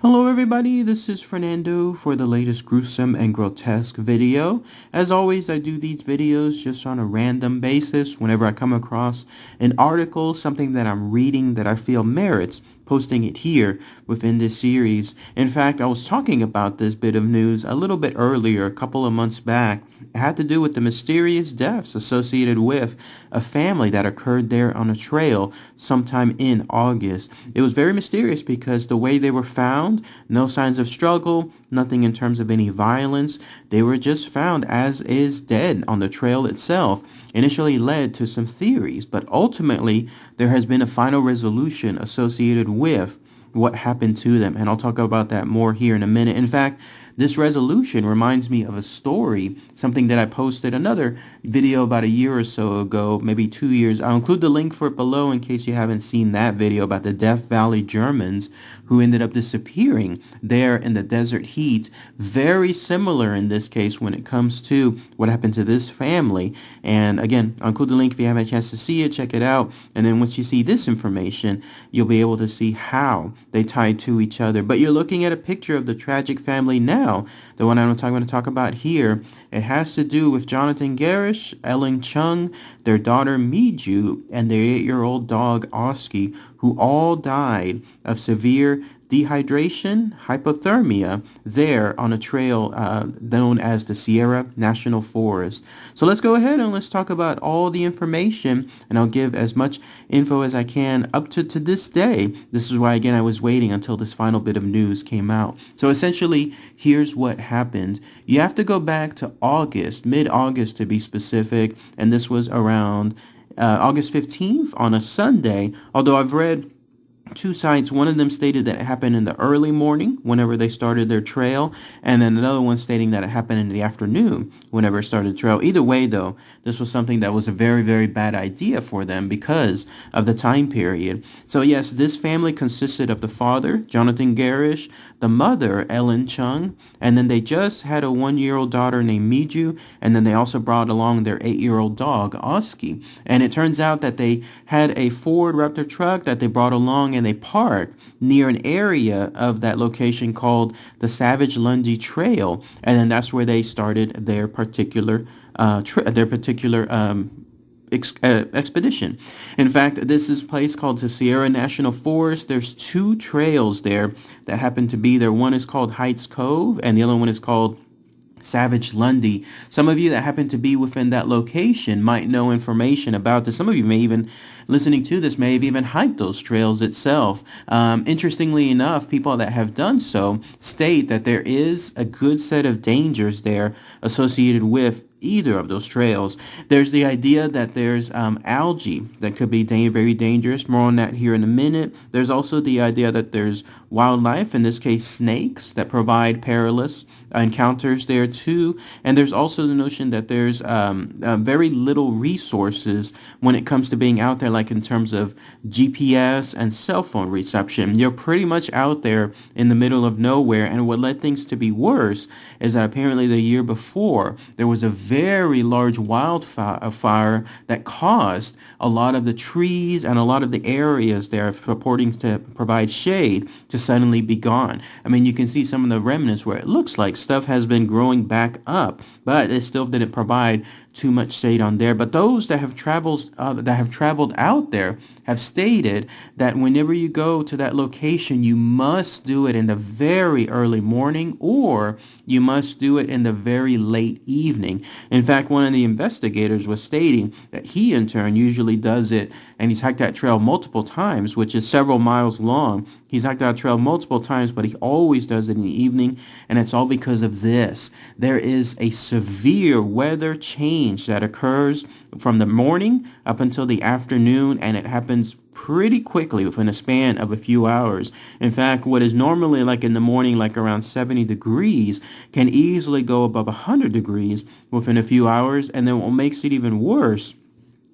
Hello everybody, this is Fernando for the latest Gruesome and Grotesque video. As always, I do these videos just on a random basis whenever I come across an article, something that I'm reading that I feel merits posting it here within this series. In fact, I was talking about this bit of news a little bit earlier, a couple of months back. It had to do with the mysterious deaths associated with a family that occurred there on a trail sometime in August. It was very mysterious because the way they were found, no signs of struggle, nothing in terms of any violence. They were just found as is dead on the trail itself. Initially led to some theories, but ultimately there has been a final resolution associated with what happened to them, and I'll talk about that more here in a minute. In fact, this resolution reminds me of a story, something that I posted another video about a year or so ago, maybe 2 years. I'll include the link for it below in case you haven't seen that video about the Death Valley Germans who ended up disappearing there in the desert heat. Very similar in this case when it comes to what happened to this family. And again, I'll include the link if you haven't had a chance to see it, check it out. And then once you see this information, you'll be able to see how they tie to each other. But you're looking at a picture of the tragic family now. The one I'm going to talk about here, it has to do with Jonathan Gerrish, Ellen Chung, their daughter Miju, and their 8-year-old dog Oski, who all died of severe dehydration, hypothermia, there on a trail known as the Sierra National Forest. So let's go ahead and let's talk about all the information, and I'll give as much info as I can up to this day. This is why, again, I was waiting until this final bit of news came out. So essentially, here's what happened. You have to go back to August, mid-August to be specific, and this was around August 15th on a Sunday, although I've read two sites. One of them stated that it happened in the early morning whenever they started their trail, and then another one stating that it happened in the afternoon whenever it started the trail. Either way, though, this was something that was a very, very bad idea for them because of the time period. So yes, this family consisted of the father, Jonathan Gerrish, the mother, Ellen Chung, and then they just had a 1-year-old daughter named Miju, and then they also brought along their 8-year-old dog, Oski. And it turns out that they had a Ford Raptor truck that they brought along, and they parked near an area of that location called the Savage Lundy Trail, and then that's where they started their particular expedition. In fact, this is a place called the Sierra National Forest. There's 2 trails there that happen to be there. One is called Heights Cove, and the other one is called Savage Lundy. Some of you that happen to be within that location might know information about this. Some of you may even, listening to this, may have even hiked those trails itself. Interestingly enough, people that have done so state that there is a good set of dangers there associated with either of those trails. There's the idea that there's algae that could be very dangerous. More on that here in a minute. There's also the idea that there's wildlife, in this case snakes, that provide perilous encounters there too. And there's also the notion that there's very little resources when it comes to being out there, like in terms of GPS and cell phone reception. You're pretty much out there in the middle of nowhere, and what led things to be worse is that apparently the year before there was a very large wildfire that caused a lot of the trees and a lot of the areas there purporting to provide shade to suddenly be gone. I mean, you can see some of the remnants where it looks like stuff has been growing back up, but it still didn't provide too much shade on there. But those that have traveled out there have stated that whenever you go to that location, you must do it in the very early morning, or you must do it in the very late evening. In fact, one of the investigators was stating that he in turn usually does it, and he's hiked that trail multiple times, which is several miles long. He's hiked that trail multiple times, but he always does it in the evening, and it's all because of this. There is a severe weather change that occurs from the morning up until the afternoon, and it happens pretty quickly within a span of a few hours. In fact, what is normally like in the morning, like around 70 degrees, can easily go above 100 degrees within a few hours. And then what makes it even worse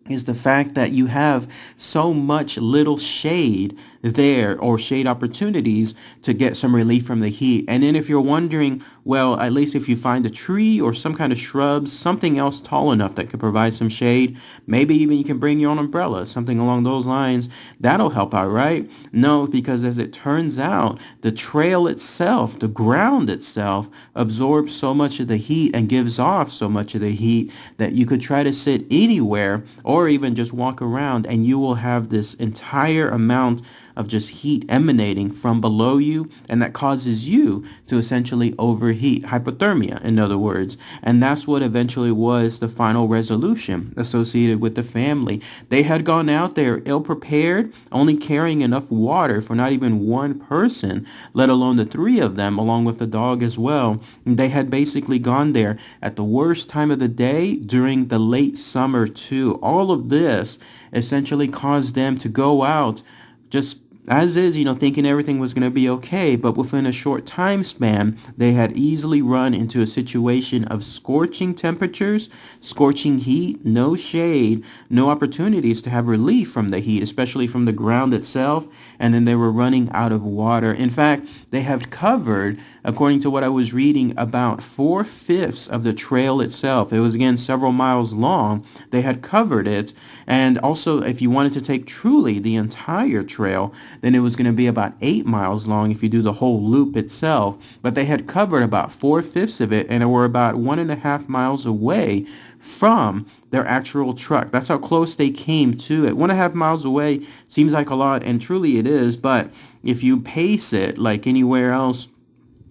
is the fact that you have so much little shade there, or shade opportunities to get some relief from the heat. And then if you're wondering well, at least if you find a tree or some kind of shrubs, something else tall enough that could provide some shade, maybe even you can bring your own umbrella, something along those lines, that'll help out, right? No, because as it turns out, the trail itself, the ground itself, absorbs so much of the heat and gives off so much of the heat that you could try to sit anywhere or even just walk around and you will have this entire amount of just heat emanating from below you, and that causes you to essentially overheat, hypothermia in other words. And that's what eventually was the final resolution associated with the family. They had gone out there ill prepared, only carrying enough water for not even one person, let alone the three of them along with the dog as well. And they had basically gone there at the worst time of the day during the late summer too. All of this essentially caused them to go out just as is, thinking everything was going to be okay, but within a short time span, they had easily run into a situation of scorching temperatures, scorching heat, no shade, no opportunities to have relief from the heat, especially from the ground itself, and then they were running out of water. In fact, they have covered, according to what I was reading, about 4/5 of the trail itself. It was, again, several miles long. They had covered it, and also, if you wanted to take truly the entire trail, then it was going to be about 8 miles long if you do the whole loop itself. But they had covered about 4/5 of it, and they were about 1.5 miles away from their actual truck. That's how close they came to it. 1.5 miles away seems like a lot, and truly it is, but if you pace it like anywhere else,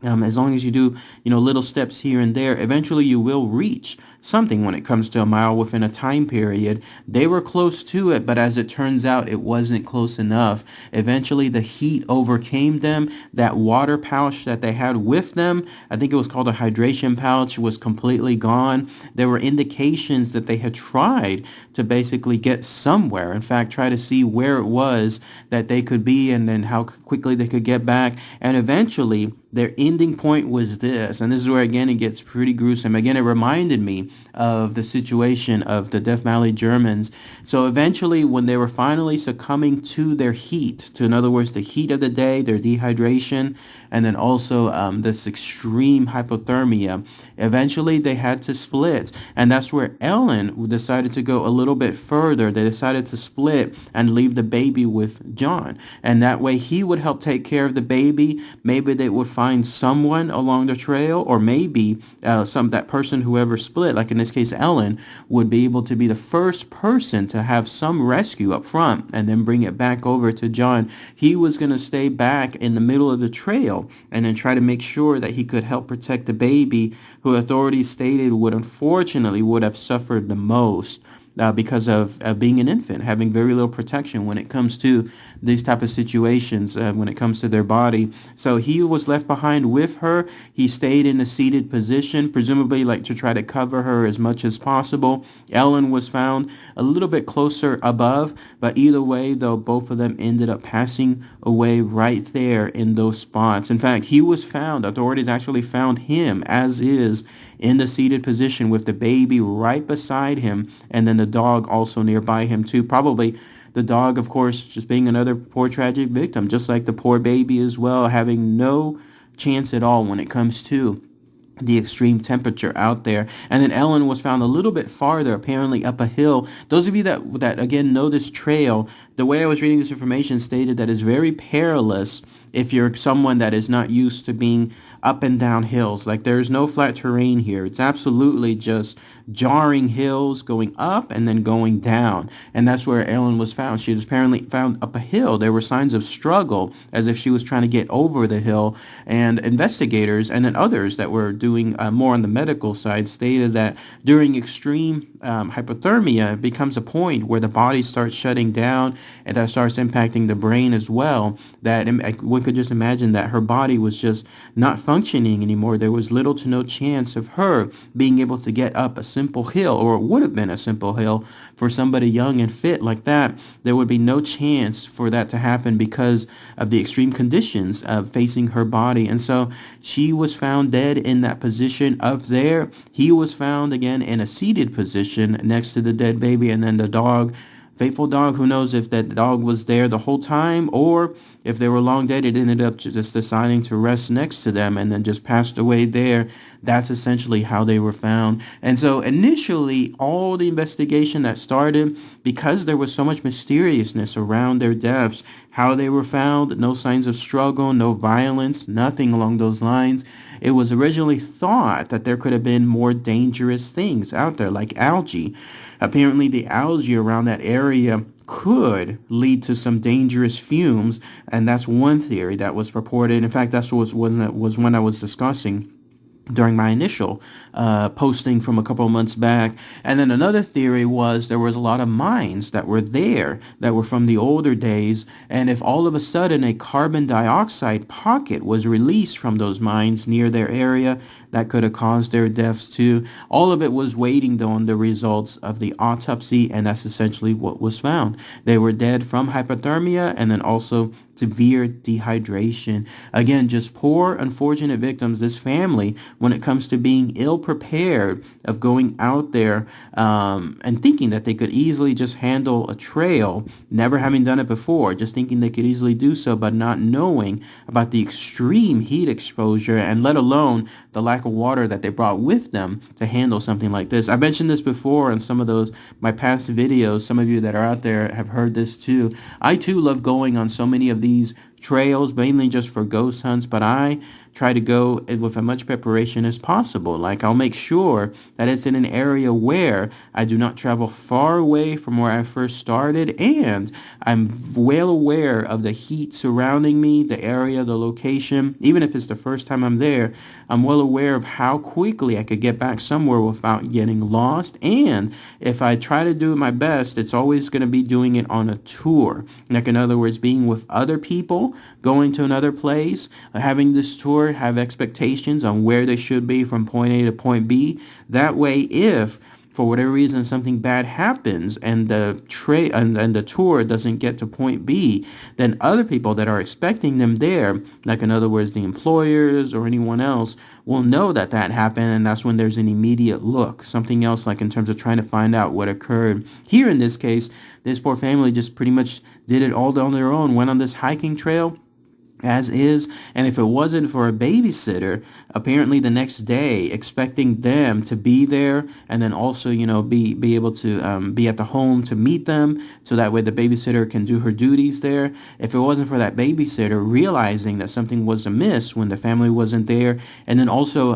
as long as you do, little steps here and there, eventually you will reach something when it comes to a mile within a time period. They were close to it, but as it turns out, it wasn't close enough. Eventually, the heat overcame them. That water pouch that they had with them, I think it was called a hydration pouch, was completely gone. There were indications that they had tried to basically get somewhere. In fact, try to see where it was that they could be and then how quickly they could get back. And eventually, their ending point was this, and this is where, again, it gets pretty gruesome. Again, it reminded me of the situation of the Death Valley Germans. So eventually, when they were finally succumbing to their heat, to, in other words, the heat of the day, their dehydration, and then also this extreme hypothermia, eventually they had to split. And that's where Ellen decided to go a little bit further. They decided to split and leave the baby with John. And that way he would help take care of the baby. Maybe they would find someone along the trail, or maybe that person, whoever split, like in this case Ellen, would be able to be the first person to have some rescue up front and then bring it back over to John. He was going to stay back in the middle of the trail and then try to make sure that he could help protect the baby, who authorities stated would have suffered the most because of being an infant, having very little protection when it comes to these type of situations, when it comes to their body. So he was left behind with her. He stayed in a seated position, presumably like to try to cover her as much as possible. Ellen was found a little bit closer above, but either way, though, both of them ended up passing away right there in those spots. In fact, he was found, authorities actually found him as is in the seated position with the baby right beside him, and then the dog also nearby him too. Probably the dog, of course, just being another poor tragic victim, just like the poor baby as well, having no chance at all when it comes to the extreme temperature out there. And then Ellen was found a little bit farther, apparently up a hill. Those of you that again know this trail, the way I was reading this information stated that it's very perilous if you're someone that is not used to being up and down hills. Like, there's no flat terrain here. It's absolutely just jarring hills going up and then going down. And that's where Ellen was found. She was apparently found up a hill. There were signs of struggle as if she was trying to get over the hill. And investigators and then others that were doing more on the medical side stated that during extreme hypothermia, it becomes a point where the body starts shutting down and that starts impacting the brain as well. That one could just imagine that her body was just not functioning anymore. There was little to no chance of her being able to get up a simple hill, or it would have been a simple hill for somebody young and fit like that. There would be no chance for that to happen because of the extreme conditions of facing her body. And so she was found dead in that position up there. He was found again in a seated position next to the dead baby, and then the dog faithful dog. Who knows if that dog was there the whole time, or if they were long dead, it ended up just deciding to rest next to them and then just passed away there. That's essentially how they were found. And so initially, all the investigation that started, because there was so much mysteriousness around their deaths, how they were found, no signs of struggle, no violence, nothing along those lines. It was originally thought that there could have been more dangerous things out there, like algae. Apparently, the algae around that area could lead to some dangerous fumes, and that's one theory that was purported. In fact, that was one I was discussing during my initial posting from a couple of months back. And then another theory was there was a lot of mines that were there that were from the older days, and if all of a sudden a carbon dioxide pocket was released from those mines near their area, that could have caused their deaths too. All of it was waiting on the results of the autopsy, and that's essentially what was found. They were dead from hypothermia and then also severe dehydration. Again, just poor, unfortunate victims. This family, when it comes to being ill-prepared of going out there and thinking that they could easily just handle a trail, never having done it before, just thinking they could easily do so, but not knowing about the extreme heat exposure and let alone the lack of water that they brought with them to handle something like this. I mentioned this before in some of my past videos. Some of you that are out there have heard this too. I too love going on so many of these trails, mainly just for ghost hunts, but I try to go with as much preparation as possible. Like, I'll make sure that it's in an area where I do not travel far away from where I first started, and I'm well aware of the heat surrounding me, the area, the location. Even if it's the first time I'm there, I'm well aware of how quickly I could get back somewhere without getting lost. And if I try to do my best, it's always going to be doing it on a tour. Like, in other words, being with other people, going to another place, having this tour, have expectations on where they should be from point A to point B. That way, if for whatever reason something bad happens and the and the tour doesn't get to point B, then other people that are expecting them there, like in other words the employers or anyone else, will know that that happened, and that's when there's an immediate look. Something else, like in terms of trying to find out what occurred. Here in this case, this poor family just pretty much did it all on their own, went on this hiking trail as is, and if it wasn't for a babysitter, apparently the next day, expecting them to be there and then also, be able to be at the home to meet them, so that way the babysitter can do her duties there. If it wasn't for that babysitter realizing that something was amiss when the family wasn't there, and then also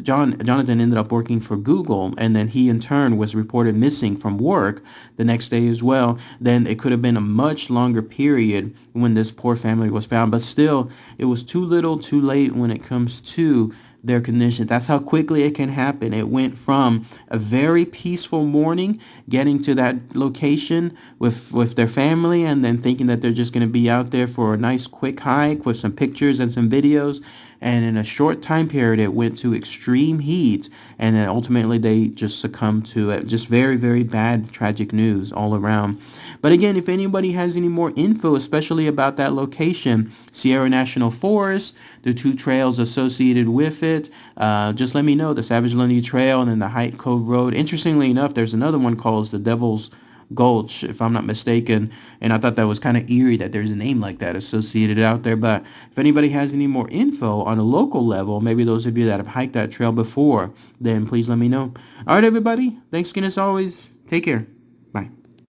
Jonathan ended up working for Google, and then he in turn was reported missing from work the next day as well, then it could have been a much longer period when this poor family was found. But still, it was too little too late when it comes to their condition. That's how quickly it can happen. It went from a very peaceful morning, getting to that location with their family, and then thinking that they're just going to be out there for a nice quick hike with some pictures and some videos. And in a short time period, it went to extreme heat, and then ultimately they just succumbed to it. Just very, very bad, tragic news all around. But again, if anybody has any more info, especially about that location, Sierra National Forest, the 2 trails associated with it, just let me know. The Savage Lundy Trail and then the Height Cove Road. Interestingly enough, there's another one called the Devil's Gulch, if I'm not mistaken, and I thought that was kind of eerie that there's a name like that associated out there. But if anybody has any more info on a local level, maybe those of you that have hiked that trail before, then please let me know. All right, everybody, thanks again as always. Take care.